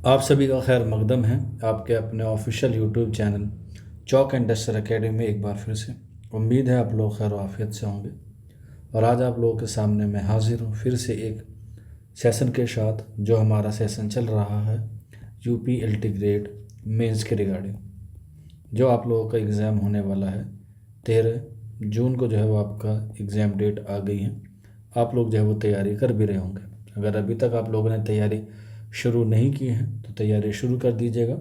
آپ سبھی کا خیر مقدم ہے آپ کے اپنے official YouTube channel Chalk and Duster Academy میں ایک بار پھر سے۔ امید ہے آپ لوگ خیر و عافیت سے ہوں گے، اور آج آپ لوگوں کے سامنے میں حاضر ہوں پھر سے ایک سیشن کے ساتھ، جو ہمارا سیشن چل رہا ہے U P L T grade mains کے ریگارڈنگ، جو آپ لوگوں کا ایگزام ہونے والا ہے 13 جون کو۔ جو ہے وہ آپ کا ایگزام ڈیٹ آ گئی ہے، آپ لوگ جو ہے وہ تیاری کر بھی رہے ہوں گے۔ اگر ابھی تک آپ لوگوں نے تیاری شروع نہیں کی ہے تو تیاری شروع کر دیجیے گا،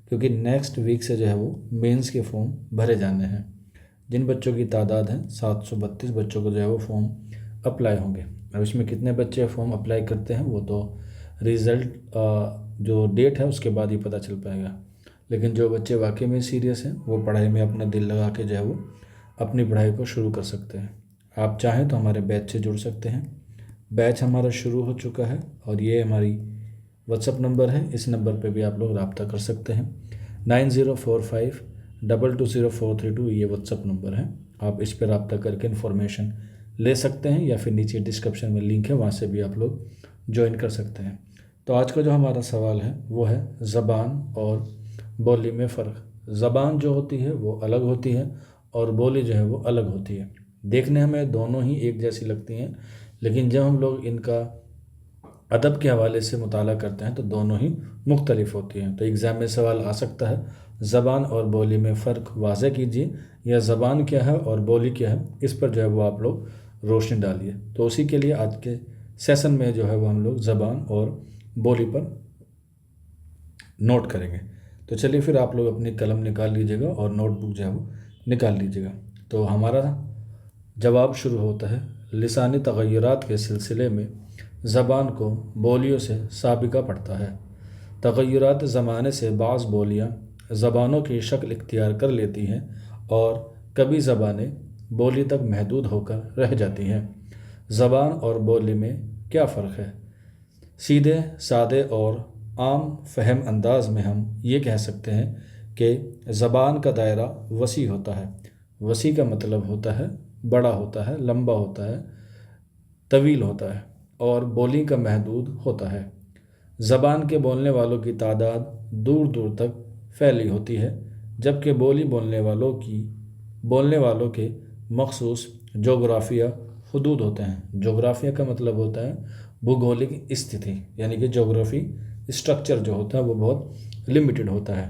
کیونکہ نیکسٹ ویک سے جو ہے وہ مینز کے فارم بھرے جانے ہیں۔ جن بچوں کی تعداد ہے 732 بچوں کو جو ہے وہ فارم اپلائی ہوں گے۔ اب اس میں کتنے بچے فارم اپلائی کرتے ہیں وہ تو ریزلٹ جو ڈیٹ ہے اس کے بعد ہی پتہ چل پائے گا، لیکن جو بچے واقعی میں سیریس ہیں وہ پڑھائی میں اپنا دل لگا کے جو ہے وہ اپنی پڑھائی کو شروع کر سکتے ہیں۔ آپ چاہیں تو ہمارے بیچ سے جڑ سکتے ہیں۔ بیچ ہمارا شروع ہو چکا ہے، اور یہ ہماری واٹس اپ نمبر ہے، اس نمبر پہ بھی آپ لوگ رابطہ کر سکتے ہیں۔ 9045220432 یہ واٹس اپ نمبر ہے، آپ اس پہ رابطہ کر کے انفارمیشن لے سکتے ہیں، یا پھر نیچے ڈسکرپشن میں لنک ہے، وہاں سے بھی آپ لوگ جوائن کر سکتے ہیں۔ تو آج کا جو ہمارا سوال ہے وہ ہے زبان اور بولی میں فرق۔ زبان جو ہوتی ہے وہ الگ ہوتی ہے، اور بولی جو ہے وہ الگ ہوتی ہے۔ دیکھنے ہمیں دونوں ہی ایک جیسی لگتی ہیں، لیکن جب ہم لوگ ان کا ادب کے حوالے سے مطالعہ کرتے ہیں تو دونوں ہی مختلف ہوتی ہیں۔ تو ایگزام میں سوال آ سکتا ہے زبان اور بولی میں فرق واضح کیجیے، یا زبان کیا ہے اور بولی کیا ہے، اس پر جو ہے وہ آپ لوگ روشنی ڈالیے۔ تو اسی کے لیے آج کے سیشن میں جو ہے وہ ہم لوگ زبان اور بولی پر نوٹ کریں گے۔ تو چلیے پھر آپ لوگ اپنی قلم نکال لیجیے گا اور نوٹ بک جو ہے وہ نکال لیجیے گا۔ تو ہمارا جواب شروع ہوتا ہے، لسانی تغیرات کے سلسلے میں زبان کو بولیوں سے سابقہ پڑتا ہے۔ تغیرات زمانے سے بعض بولیاں زبانوں کی شکل اختیار کر لیتی ہیں، اور کبھی زبانیں بولی تک محدود ہو کر رہ جاتی ہیں۔ زبان اور بولی میں کیا فرق ہے؟ سیدھے سادے اور عام فہم انداز میں ہم یہ کہہ سکتے ہیں کہ زبان کا دائرہ وسیع ہوتا ہے۔ وسیع کا مطلب ہوتا ہے بڑا ہوتا ہے، لمبا ہوتا ہے، طویل ہوتا ہے، اور بولی کا محدود ہوتا ہے۔ زبان کے بولنے والوں کی تعداد دور دور تک پھیلی ہوتی ہے، جبکہ بولی بولنے والوں کے مخصوص جغرافیہ حدود ہوتے ہیں۔ جغرافیہ کا مطلب ہوتا ہے بھوگولک استھتی، یعنی کہ جغرافی اسٹرکچر جو ہوتا ہے وہ بہت لمیٹڈ ہوتا ہے۔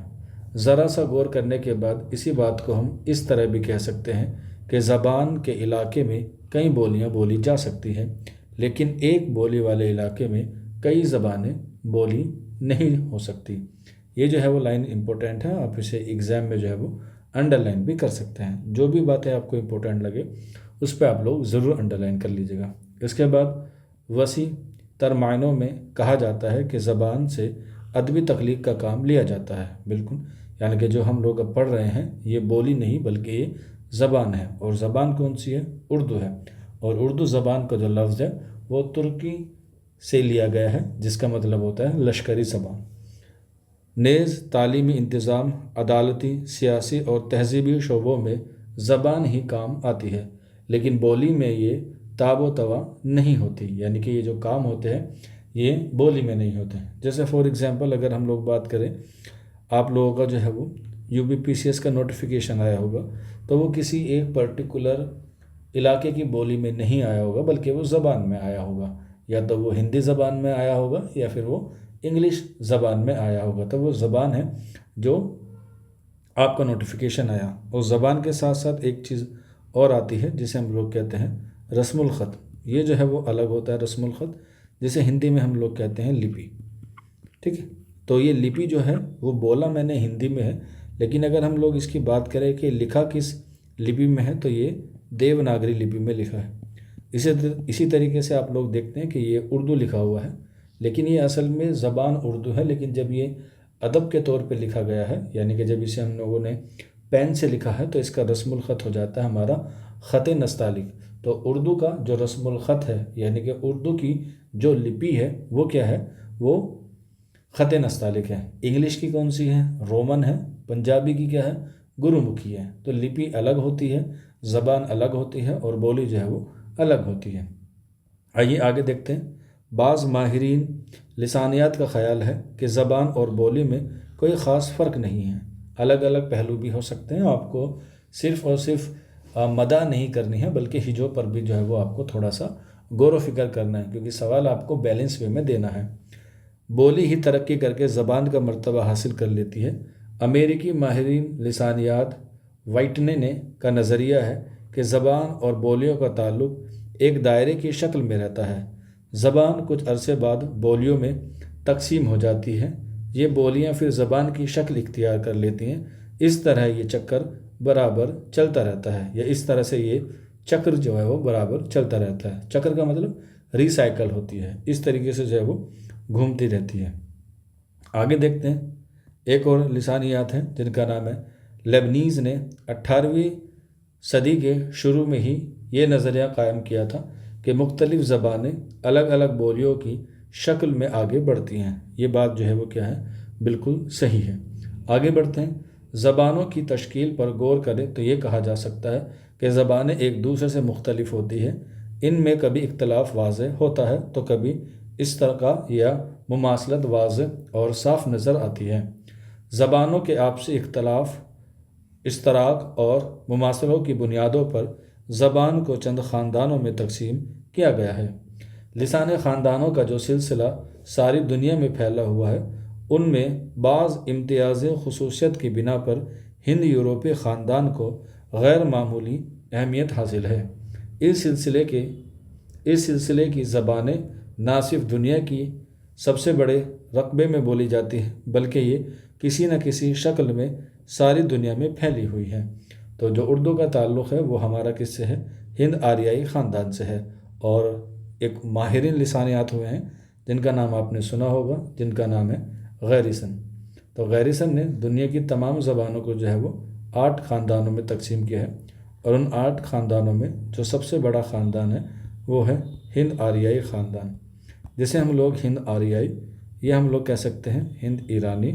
ذرا سا غور کرنے کے بعد اسی بات کو ہم اس طرح بھی کہہ سکتے ہیں کہ زبان کے علاقے میں کئی بولیاں بولی جا سکتی ہیں، لیکن ایک بولی والے علاقے میں کئی زبانیں بولی نہیں ہو سکتی۔ یہ جو ہے وہ لائن امپورٹنٹ ہے، آپ اسے ایگزام میں جو ہے وہ انڈر لائن بھی کر سکتے ہیں۔ جو بھی باتیں آپ کو امپورٹنٹ لگے اس پہ آپ لوگ ضرور انڈر لائن کر لیجیے گا۔ اس کے بعد وسیع تر معنوں میں کہا جاتا ہے کہ زبان سے ادبی تخلیق کا کام لیا جاتا ہے۔ بالکل، یعنی کہ جو ہم لوگ اب پڑھ رہے ہیں یہ بولی نہیں بلکہ یہ زبان ہے، اور زبان کون سی ہے؟ اردو ہے، اور اردو زبان کا جو لفظ ہے وہ ترکی سے لیا گیا ہے، جس کا مطلب ہوتا ہے لشکری زبان۔ نیز تعلیمی انتظام، عدالتی، سیاسی اور تہذیبی شعبوں میں زبان ہی کام آتی ہے، لیکن بولی میں یہ تاب و توا نہیں ہوتی، یعنی کہ یہ جو کام ہوتے ہیں یہ بولی میں نہیں ہوتے ہیں۔ جیسے فار ایگزامپل اگر ہم لوگ بات کریں، آپ لوگوں کا جو ہے وہ UPPCS کا نوٹیفیکیشن آیا ہوگا، تو وہ کسی ایک پرٹیکولر علاقے کی بولی میں نہیں آیا ہوگا بلکہ وہ زبان میں آیا ہوگا، یا تو وہ ہندی زبان میں آیا ہوگا یا پھر وہ انگلش زبان میں آیا ہوگا۔ تو وہ زبان ہے جو آپ کا نوٹیفیکیشن آیا، اور زبان کے ساتھ ساتھ ایک چیز اور آتی ہے جسے ہم لوگ کہتے ہیں رسم الخط۔ یہ جو ہے وہ الگ ہوتا ہے رسم الخط، جسے ہندی میں ہم لوگ کہتے ہیں لپی۔ ٹھیک ہے، تو یہ لپی جو ہے وہ بولا میں نے ہندی میں ہے، لیکن اگر ہم لوگ اس کی بات کریں کہ لکھا کس لپی میں ہے تو یہ دیوناگری لپی میں لکھا ہے۔ اسی طریقے سے آپ لوگ دیکھتے ہیں کہ یہ اردو لکھا ہوا ہے، لیکن یہ اصل میں زبان اردو ہے، لیکن جب یہ ادب کے طور پہ لکھا گیا ہے، یعنی کہ جب اسے ہم لوگوں نے پین سے لکھا ہے تو اس کا رسم الخط ہو جاتا ہے ہمارا خط نستعلیق۔ تو اردو کا جو رسم الخط ہے، یعنی کہ اردو کی جو لپی ہے وہ کیا ہے؟ وہ خط نستعلیق ہے۔ انگلش کی کون سی ہے؟ رومن ہے۔ پنجابی کی کیا ہے؟ گرو مکھی ہے۔ تو لپی الگ ہوتی ہے، زبان الگ ہوتی ہے، اور بولی جو ہے وہ الگ ہوتی ہے۔ آئیے آگے دیکھتے ہیں۔ بعض ماہرین لسانیات کا خیال ہے کہ زبان اور بولی میں کوئی خاص فرق نہیں ہے، الگ الگ پہلو بھی ہو سکتے ہیں، آپ کو صرف اور صرف مدح نہیں کرنی ہے بلکہ ہجوں پر بھی جو ہے وہ آپ کو تھوڑا سا غور و فکر کرنا ہے، کیونکہ سوال آپ کو بیلنس وے میں دینا ہے۔ بولی ہی ترقی کر کے زبان کا مرتبہ حاصل کر لیتی ہے۔ امریکی ماہرین لسانیات وائٹنے کا نظریہ ہے کہ زبان اور بولیوں کا تعلق ایک دائرے کی شکل میں رہتا ہے۔ زبان کچھ عرصے بعد بولیوں میں تقسیم ہو جاتی ہے، یہ بولیاں پھر زبان کی شکل اختیار کر لیتی ہیں۔ اس طرح یہ چکر برابر چلتا رہتا ہے، یا اس طرح سے یہ چکر جو ہے وہ برابر چلتا رہتا ہے۔ چکر کا مطلب ریسائیکل ہوتی ہے، اس طریقے سے جو ہے وہ گھومتی رہتی ہے۔ آگے دیکھتے ہیں، ایک اور لسانیات ہیں جن کا نام ہے لیبنیز نے 18ویں صدی کے شروع میں ہی یہ نظریہ قائم کیا تھا کہ مختلف زبانیں الگ الگ بولیوں کی شکل میں آگے بڑھتی ہیں۔ یہ بات جو ہے وہ کیا ہے، بالکل صحیح ہے۔ آگے بڑھتے ہیں، زبانوں کی تشکیل پر غور کریں تو یہ کہا جا سکتا ہے کہ زبانیں ایک دوسرے سے مختلف ہوتی ہیں، ان میں کبھی اختلاف واضح ہوتا ہے تو کبھی اشتراک یا مماثلت واضح اور صاف نظر آتی ہے۔ زبانوں کے آپسی اختلاف، اشتراک اور مماثلوں کی بنیادوں پر زبان کو چند خاندانوں میں تقسیم کیا گیا ہے۔ لسانی خاندانوں کا جو سلسلہ ساری دنیا میں پھیلا ہوا ہے، ان میں بعض امتیازی خصوصیت کی بنا پر ہند یورپی خاندان کو غیر معمولی اہمیت حاصل ہے۔ اس سلسلے کی زبانیں نہ صرف دنیا کی سب سے بڑے رقبے میں بولی جاتی ہیں بلکہ یہ کسی نہ کسی شکل میں ساری دنیا میں پھیلی ہوئی ہے۔ تو جو اردو کا تعلق ہے وہ ہمارا کس سے ہے؟ ہند آریائی خاندان سے ہے، اور ایک ماہرین لسانیات ہوئے ہیں جن کا نام آپ نے سنا ہوگا، جن کا نام ہے گیریسن۔ تو گیریسن نے دنیا کی تمام زبانوں کو جو ہے وہ 8 خاندانوں میں تقسیم کیا ہے، اور ان 8 خاندانوں میں جو سب سے بڑا خاندان ہے وہ ہے ہند آریائی خاندان، جسے ہم لوگ ہند آریائی، یہ ہم لوگ کہہ سکتے ہیں ہند ایرانی،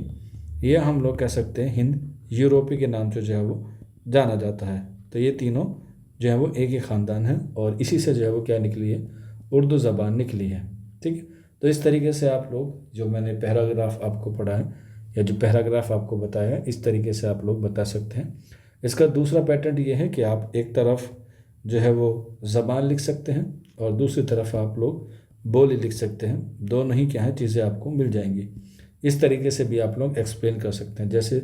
یہ ہم لوگ کہہ سکتے ہیں ہند یورپی کے نام سے جو ہے وہ جانا جاتا ہے۔ تو یہ تینوں جو ہے وہ ایک ہی خاندان ہے، اور اسی سے جو ہے وہ کیا نکلی ہے؟ اردو زبان نکلی ہے۔ ٹھیک ہے، تو اس طریقے سے آپ لوگ جو میں نے پیراگراف آپ کو پڑھا ہے یا جو پیراگراف آپ کو بتایا ہے، اس طریقے سے آپ لوگ بتا سکتے ہیں۔ اس کا دوسرا پیٹرن یہ ہے کہ آپ ایک طرف جو ہے وہ زبان لکھ سکتے ہیں اور دوسری طرف آپ لوگ بولی لکھ سکتے ہیں، دونوں ہی کیا ہیں چیزیں آپ کو مل جائیں گی۔ اس طریقے سے بھی آپ لوگ ایکسپلین کر سکتے ہیں، جیسے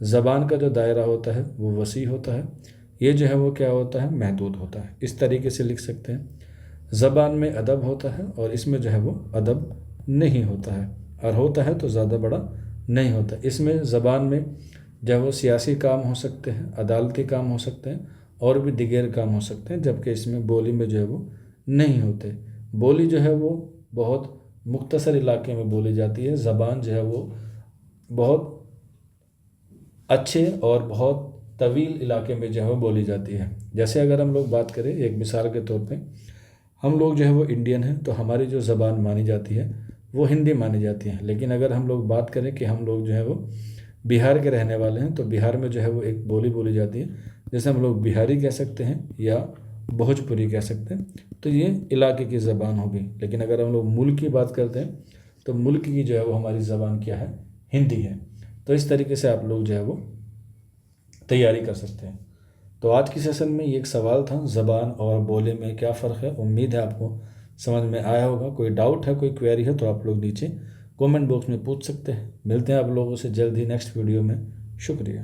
زبان کا جو دائرہ ہوتا ہے وہ وسیع ہوتا ہے، یہ جو ہے وہ کیا ہوتا ہے؟ محدود ہوتا ہے۔ اس طریقے سے لکھ سکتے ہیں۔ زبان میں ادب ہوتا ہے اور اس میں جو ہے وہ ادب نہیں ہوتا ہے، اور ہوتا ہے تو زیادہ بڑا نہیں ہوتا۔ اس میں زبان میں جو ہے وہ سیاسی کام ہو سکتے ہیں، عدالتی کام ہو سکتے ہیں، اور بھی دیگر کام ہو سکتے ہیں، جبکہ اس میں بولی میں جو ہے وہ نہیں ہوتے۔ بولی جو ہے وہ بہت مختصر علاقے میں بولی جاتی ہے، زبان جو ہے وہ بہت اچھے اور بہت طویل علاقے میں جو ہے وہ بولی جاتی ہے۔ جیسے اگر ہم لوگ بات کریں ایک مثال کے طور پہ، ہم لوگ جو ہے وہ انڈین ہیں تو ہماری جو زبان مانی جاتی ہے وہ ہندی مانی جاتی ہے، لیکن اگر ہم لوگ بات کریں کہ ہم لوگ جو ہے وہ بہار کے رہنے والے ہیں تو بہار میں جو ہے وہ ایک بولی بولی جاتی ہے جیسے ہم لوگ بہاری کہہ سکتے ہیں یا بھوجپوری کہہ سکتے ہیں، تو یہ علاقے کی زبان ہوگی۔ لیکن اگر ہم لوگ ملک کی بات کرتے ہیں تو ملک کی جو ہے وہ ہماری زبان کیا ہے؟ ہندی ہے۔ تو اس طریقے سے آپ لوگ جو ہے وہ تیاری کر سکتے ہیں۔ تو آج کی سیشن میں یہ ایک سوال تھا، زبان اور بولے میں کیا فرق ہے۔ امید ہے آپ کو سمجھ میں آیا ہوگا۔ کوئی ڈاؤٹ ہے، کوئی کویری ہے تو آپ لوگ نیچے کومنٹ باکس میں پوچھ سکتے ہیں۔ ملتے ہیں آپ لوگوں سے جلد ہی نیکسٹ ویڈیو میں۔ شکریہ۔